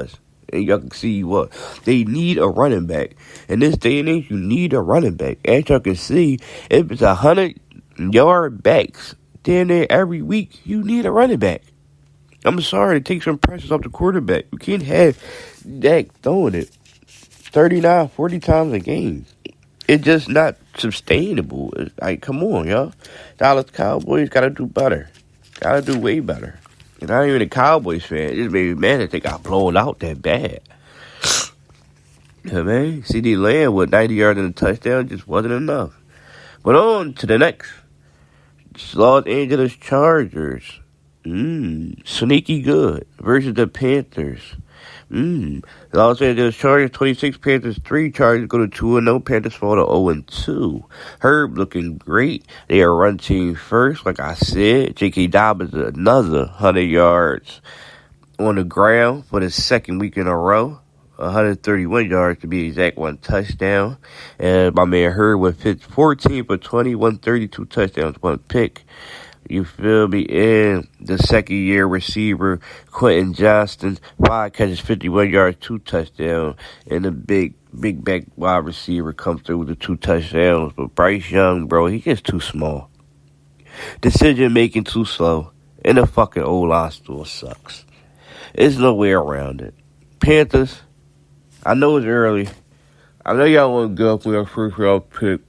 And y'all can see what they need a running back. In this day and age, you need a running back. As y'all can see, if it's 100-yard backs, then every week you need a running back. I'm sorry to take some pressure off the quarterback. You can't have Dak throwing it 39, 40 times a game. It's just not sustainable. It's like, come on, y'all. Dallas Cowboys got to do better. Got to do way better. And I'm not even a Cowboys fan. It just made me mad that they got blown out that bad. Yeah, man. CD Lamb with 90 yards and a touchdown just wasn't enough. But on to the next. Los Angeles Chargers. Sneaky good versus the Panthers. Los Angeles Chargers 26, Panthers 3. Chargers go to 2-0. Panthers fall to 0-2. Herb looking great. They are run team first, like I said. J.K. Dobbins another 100 yards on the ground for the second week in a row. 131 yards to be exact, 1 touchdown. And my man Herb with 14 for 20, 132 touchdowns, 1 pick. You feel me? And the second-year receiver, Quentin Johnston, 5 catches, 51 yards, 2 touchdowns. And the big back wide receiver comes through with the 2 touchdowns. But Bryce Young, bro, he gets too small. Decision-making too slow. And the fucking O-line still sucks. There's no way around it. Panthers, I know it's early. I know y'all want to go up with a first-round pick.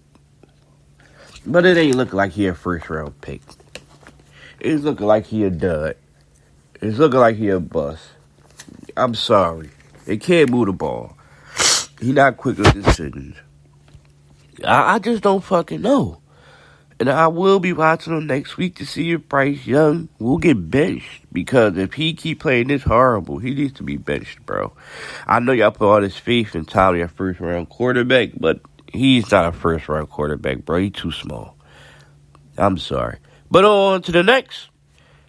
But it ain't looking like he a first-round pick. It's looking like he a dud. It's looking like he a bust. I'm sorry. They can't move the ball. He not quick with decisions. I just don't fucking know. And I will be watching him next week to see if Bryce Young will get benched. Because if he keep playing this horrible, he needs to be benched, bro. I know y'all put all this faith in Tommy, a first-round quarterback, but he's not a first-round quarterback, bro. He's too small. I'm sorry. But on to the next.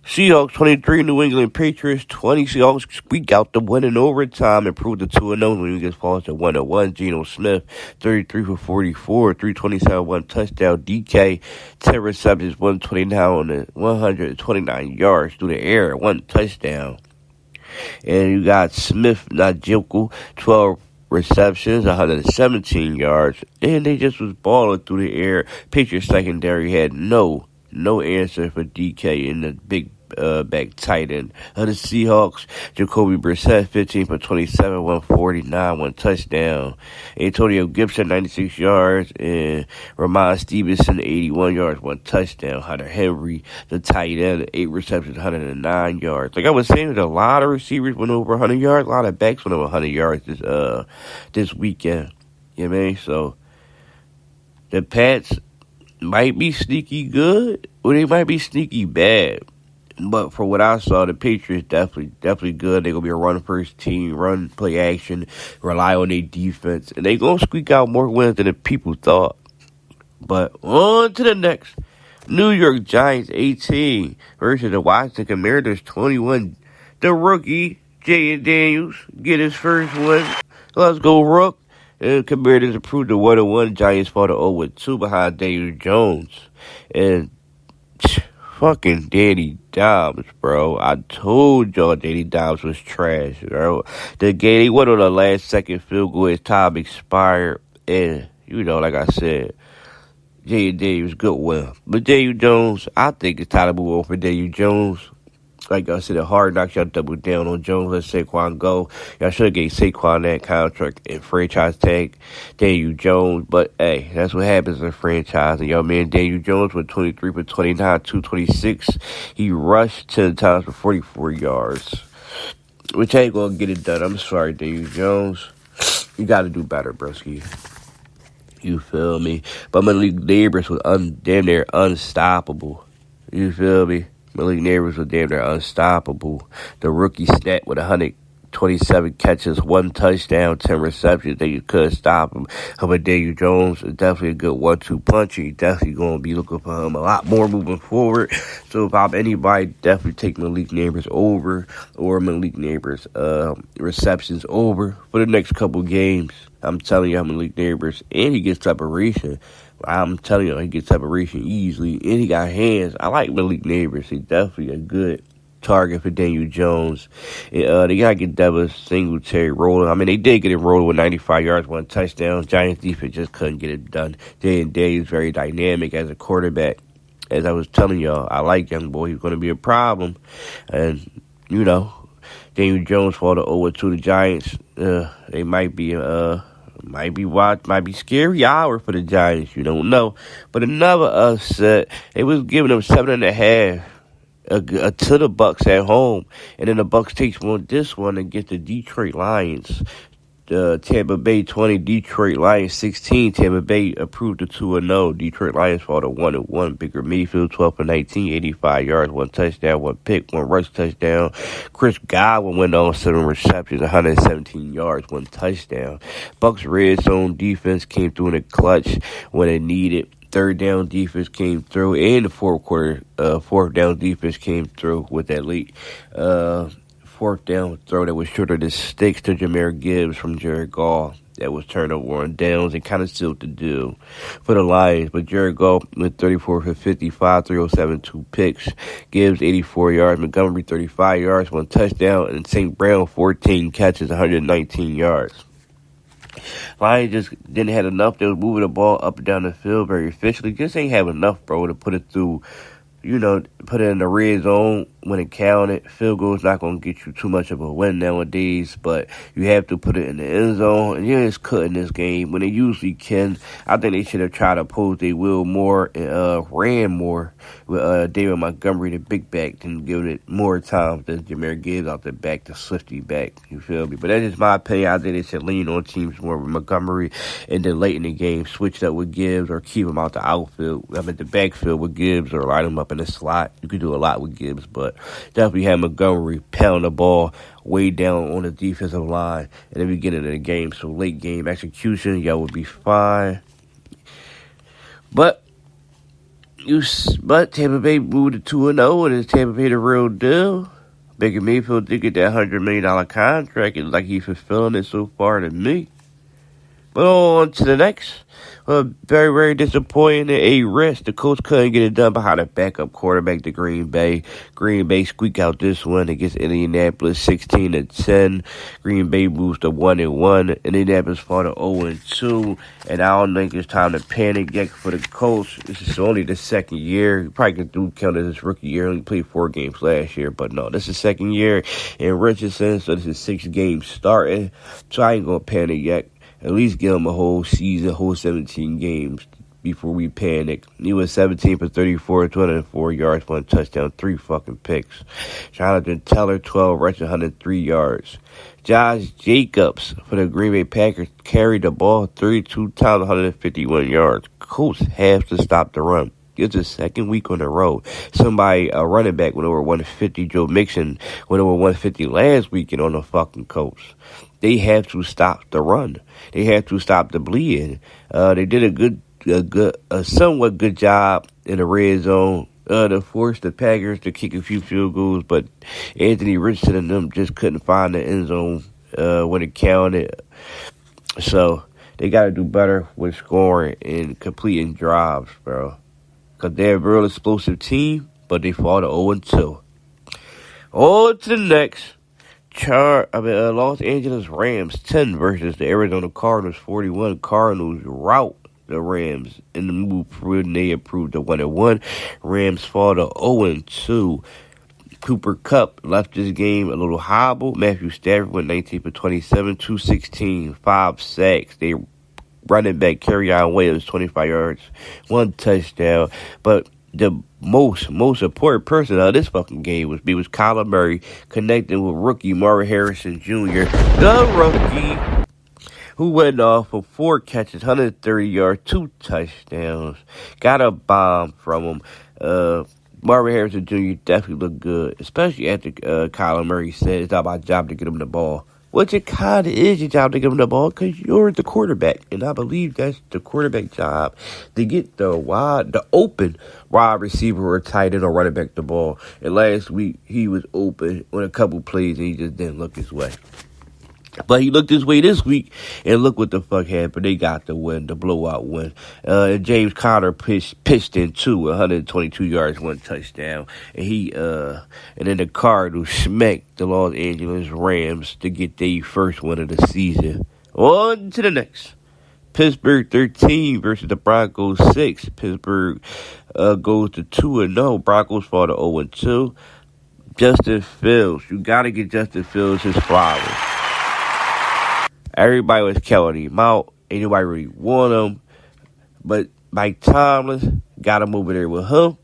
Seahawks 23, New England Patriots 20. Seahawks squeak out the win in overtime, improve to 2-0. New England falls to 1-1. Geno Smith 33 for 44, 327, 1 touchdown. DK 10 receptions, 129 yards through the air, 1 touchdown. And you got Smith, not Jilko, 12 receptions, 117 yards, and they just was balling through the air. Patriots secondary had no answer for DK in the big back tight end of the Seahawks. Jacoby Brissett, 15 for 27, 149, 1 touchdown. Antonio Gibson, 96 yards, and Ramon Stevenson, 81 yards, 1 touchdown. Hunter Henry, the tight end, 8 receptions, 109 yards. Like I was saying, there's a lot of receivers went over 100 yards, a lot of backs went over 100 yards this weekend. You know what I mean? So the Pats might be sneaky good, or they might be sneaky bad. But for what I saw, the Patriots definitely good. They're going to be a run-first team, run, play action, rely on their defense. And they're going to squeak out more wins than the people thought. But on to the next. New York Giants 18 versus the Washington Commanders 21. The rookie, Jaden Daniels, get his first win. Let's go, Rook. And Commanders improved to 1-1. Giants fall to 0-2 behind Daniel Jones. And fucking Danny Dimes, bro. I told y'all Danny Dimes was trash, bro. The game, he went on a last-second field goal. His time expired. And, like I said, Daniel Daniels, good win. But Daniel Jones, I think it's time to move on for Daniel Jones. Like I said, a Hard Knocks, y'all double down on Jones. Let Saquon go. Y'all should have gave Saquon that contract and franchise tag Daniel Jones. But, hey, that's what happens in franchise. And y'all man Daniel Jones with 23 for 29, 226. He rushed 10 times for 44 yards. Which ain't going to get it done. I'm sorry, Daniel Jones. You got to do better, broski. You feel me? But Malik Neighbors was damn near unstoppable. You feel me? Malik Neighbors was damn near unstoppable. The rookie stat with 127 catches, 1 touchdown, 10 receptions. That you couldn't stop him. But Daniel Jones is definitely a good 1-2 puncher. You definitely going to be looking for him a lot more moving forward. So if I'm anybody, definitely take Malik Neighbors over, or Malik Neighbors receptions over for the next couple games. I'm telling you, Malik Neighbors, and he gets separation. I'm telling you, he gets separation easily, and he got hands. I like Malik Neighbors. He's definitely a good target for Daniel Jones. They got to get Devin Singletary rolling. I mean, they did get it rolling with 95 yards, 1 touchdown. Giants defense just couldn't get it done. Day is very dynamic as a quarterback. As I was telling y'all, I like young boy. He's going to be a problem. And, Daniel Jones for the 0-2 the Giants. They might be scary hour for the Giants. You don't know. But another upset, they was giving them 7.5 to the Bucks at home, and then the Bucks takes this one and get the Detroit Lions. Tampa Bay 20, Detroit Lions 16. Tampa Bay approved the 2-0. Detroit Lions fall to 1-1. Baker Mayfield 12 for 19, 85 yards, 1 touchdown, 1 pick, 1 rush touchdown. Chris Godwin went on 7 receptions, 117 yards, 1 touchdown. Bucks red zone defense came through in the clutch when it needed. Third down defense came through, and the fourth down defense came through with that late fourth down throw that was shorter than sticks to Jahmyr Gibbs from Jared Goff. That was turned over on downs and kind of sealed the deal for the Lions. But Jared Goff went 34 for 55, 307, 2 picks. Gibbs 84 yards, Montgomery 35 yards, 1 touchdown, and St. Brown 14 catches, 119 yards. Lions just didn't have enough. They was moving the ball up and down the field very efficiently. Just ain't have enough, bro, to put it through, put it in the red zone when it counted. Field goal's not going to get you too much of a win nowadays, but you have to put it in the end zone. And you just couldn't this game when they usually can. I think they should have tried to oppose their will more and ran more with David Montgomery, the big back, and giving it more time than Jahmyr Gibbs out the back, the swifty back. You feel me? But that's just my opinion. I think they should lean on teams more with Montgomery, and then late in the game switch up with Gibbs or keep him out the outfield. The backfield with Gibbs or line him up in the slot. You could do a lot with Gibbs, but definitely have Montgomery pound the ball way down on the defensive line in the beginning of the game. So late game execution, y'all would be fine. But Tampa Bay moved to 2-0, and it's Tampa Bay the real deal. Baker Mayfield did get that $100 million contract, and like he's fulfilling it so far to me. But on to the next. Very, very disappointing. A rest. The Colts couldn't get it done behind a backup quarterback to Green Bay. Green Bay squeak out this one against Indianapolis 16-10. Green Bay moves to 1-1. Indianapolis fall to 0-2. And I don't think it's time to panic yet for the Colts. This is only the second year. You probably can count it as his rookie year. He only played 4 games last year. But no, this is second year in Richardson. So this is 6 games starting. So I ain't going to panic yet. At least give him a whole season, whole 17 games before we panic. He was 17 for 34, 204 yards, 1 touchdown, 3 fucking picks. Jonathan Taylor, 12 rushes, 103 yards. Josh Jacobs for the Green Bay Packers carried the ball 32 times, 151 yards. Colts have to stop the run. It's the second week on the road. Somebody, a running back, went over 150. Joe Mixon went over 150 last weekend on the fucking Colts. They have to stop the run. They have to stop the bleeding. They did a somewhat good job in the red zone to force the Packers to kick a few field goals, but Anthony Richardson and them just couldn't find the end zone when it counted. So they got to do better with scoring and completing drives, bro. Because they're a real explosive team, but they fall to 0-2. On to the next. Los Angeles Rams 10 versus the Arizona Cardinals 41. Cardinals rout the Rams in the move when they approved the 1-1. Rams fall to 0-2. Cooper Kupp left this game a little hobbled. Matthew Stafford went 19 for 27, 216, 5 sacks. They running back Kerryon Williams 25 yards, 1 touchdown. But the most important person of this fucking game was Kyler Murray connecting with rookie Marv Harrison Jr., the rookie, who went off for 4 catches, 130 yards, 2 touchdowns. Got a bomb from him. Marvin Harrison Jr. definitely looked good, especially after Kyler Murray said it's not my job to get him the ball. Which it kind of is your job to give him the ball because you're the quarterback. And I believe that's the quarterback job to get the open wide receiver or tight end or running back the ball. And last week, he was open on a couple plays and he just didn't look his way. But he looked his way this week, and look what the fuck happened. They got the win, the blowout win. And James Conner pitched in 122 yards, 1 touchdown. And then the Cardinals smacked the Los Angeles Rams to get their first win of the season. On to the next. Pittsburgh 13 versus the Broncos 6. Pittsburgh goes to 2-0. Broncos fall to 0-2. Justin Fields. You got to get Justin Fields his flowers. Everybody was counting him out. Ain't nobody really want him. But Mike Tomlin got him over there with him.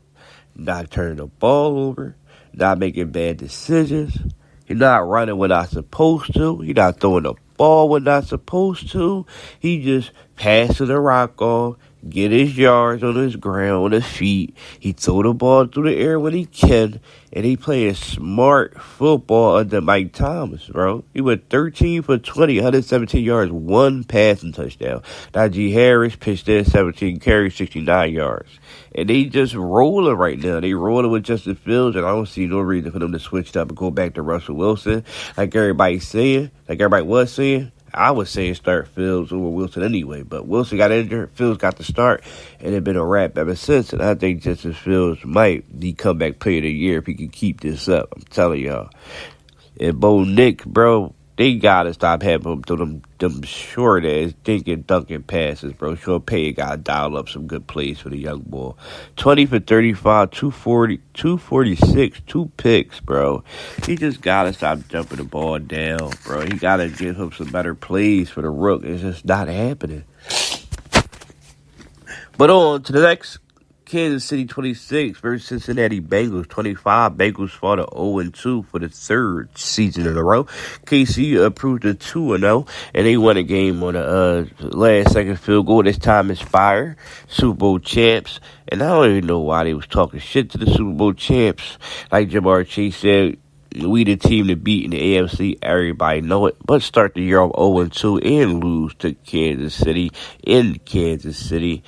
Not turning the ball over. Not making bad decisions. He's not running when not supposed to. He's not throwing the ball when not supposed to. He just passing the rock off. Get his yards on his ground, on his feet. He throw the ball through the air when he can. And he playing smart football under Mike Thomas, bro. He went 13 for 20, 117 yards, 1 passing touchdown. Najee Harris pitched in 17 carries, 69 yards. And they just rolling right now. They rolling with Justin Fields, and I don't see no reason for them to switch it up and go back to Russell Wilson. Like everybody was saying. I was saying start Fields over Wilson anyway, but Wilson got injured, Fields got the start, and it's been a wrap ever since. And I think Justin Fields might be comeback player of the year if he can keep this up. I'm telling y'all. And Bo Nick, bro, they gotta stop having them short ass dinking dunking passes, bro. Sean Payton gotta dial up some good plays for the young boy. 20 for 35, 240, 246, 2 picks, bro. He just gotta stop jumping the ball down, bro. He gotta give him some better plays for the rook. It's just not happening. But on to the next. Kansas City 26 versus Cincinnati Bengals 25. Bengals fall to 0-2 for the third season in a row. KC approved a 2-0, and they won a game on a last second field goal. This time it's fire. Super Bowl champs. And I don't even know why they was talking shit to the Super Bowl champs. Like Jamar Chase said, we the team to beat in the AFC. Everybody know it. But start the year off 0-2 and lose to Kansas City in Kansas City.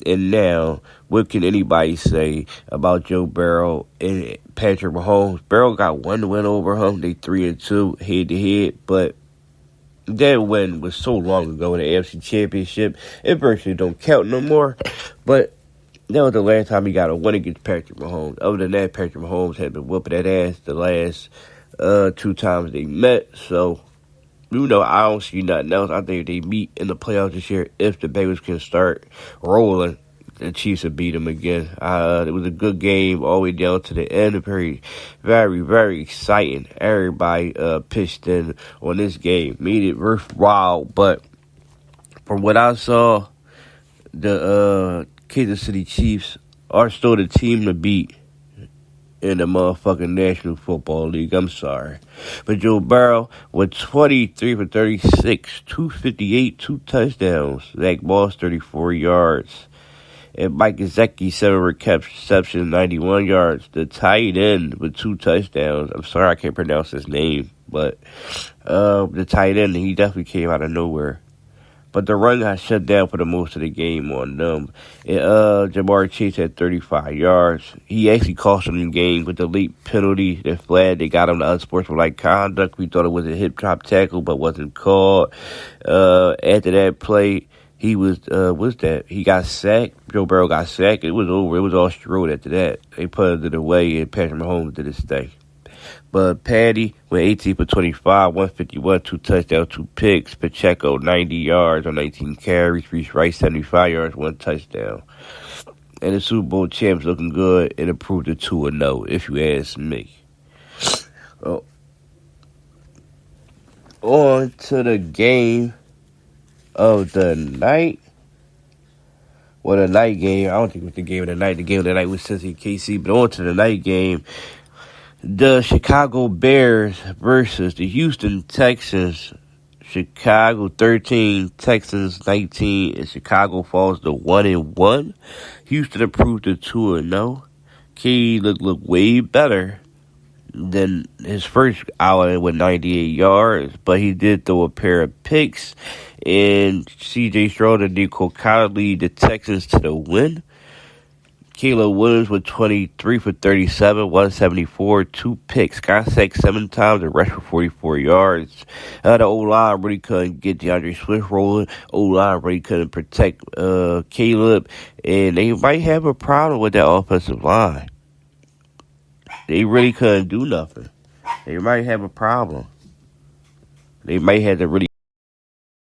And now, what can anybody say about Joe Burrow and Patrick Mahomes? Burrow got 1 win over him. They 3-2 head to head, but that win was so long ago in the AFC Championship. It virtually don't count no more. But that was the last time he got a win against Patrick Mahomes. Other than that, Patrick Mahomes had been whooping that ass the last 2 times they met. So, you know, I don't see nothing else. I think they meet in the playoffs this year. If the Bengals can start rolling, the Chiefs will beat them again. It was a good game all the way down to the end. Very, very, very exciting. Everybody pitched in on this game. Made it worthwhile. But from what I saw, the Kansas City Chiefs are still the team to beat in the motherfucking National Football League. I'm sorry. But Joe Burrow with 23 for 36, 258, 2 touchdowns. Zach Moss, 34 yards. And Mike Gesicki, 7 receptions, 91 yards. The tight end with 2 touchdowns. I'm sorry I can't pronounce his name. But the tight end, he definitely came out of nowhere. But the run got shut down for the most of the game on them. Jamar Chase had 35 yards. He actually cost them the game with the late penalty. The flag, they got him the unsportsmanlike conduct. We thought it was a hip-drop tackle, but wasn't called. After that play, he was, he got sacked. Joe Burrow got sacked. It was over. It was all strode after that. They put it away, and Patrick Mahomes did his thing. But Patty went 18 for 25, 151, 2 touchdowns, 2 picks. Pacheco, 90 yards on 19 carries. Reese Rice, 75 yards, 1 touchdown. And the Super Bowl champs looking good. It improved to 2-0, if you ask me. Oh. On to the game of the night. Well, the night game, I don't think it was the game of the night. The game of the night was Cincy KC. But on to the night game. The Chicago Bears versus the Houston Texans. Chicago 13, Texans 19, and Chicago falls to 1-1. Houston improved to 2-0. Key looked way better than his first outing with 98 yards, but he did throw a pair of picks. And C.J. Stroud and Nico Collins lead the Texans to the win. Caleb Williams with 23 for 37, 174, 2 picks. Got sacked 7 times and rushed for 44 yards. The O-line really couldn't get DeAndre Swift rolling. O-line really couldn't protect Caleb. And they might have a problem with that offensive line. They really couldn't do nothing. They might have a problem. They might have to really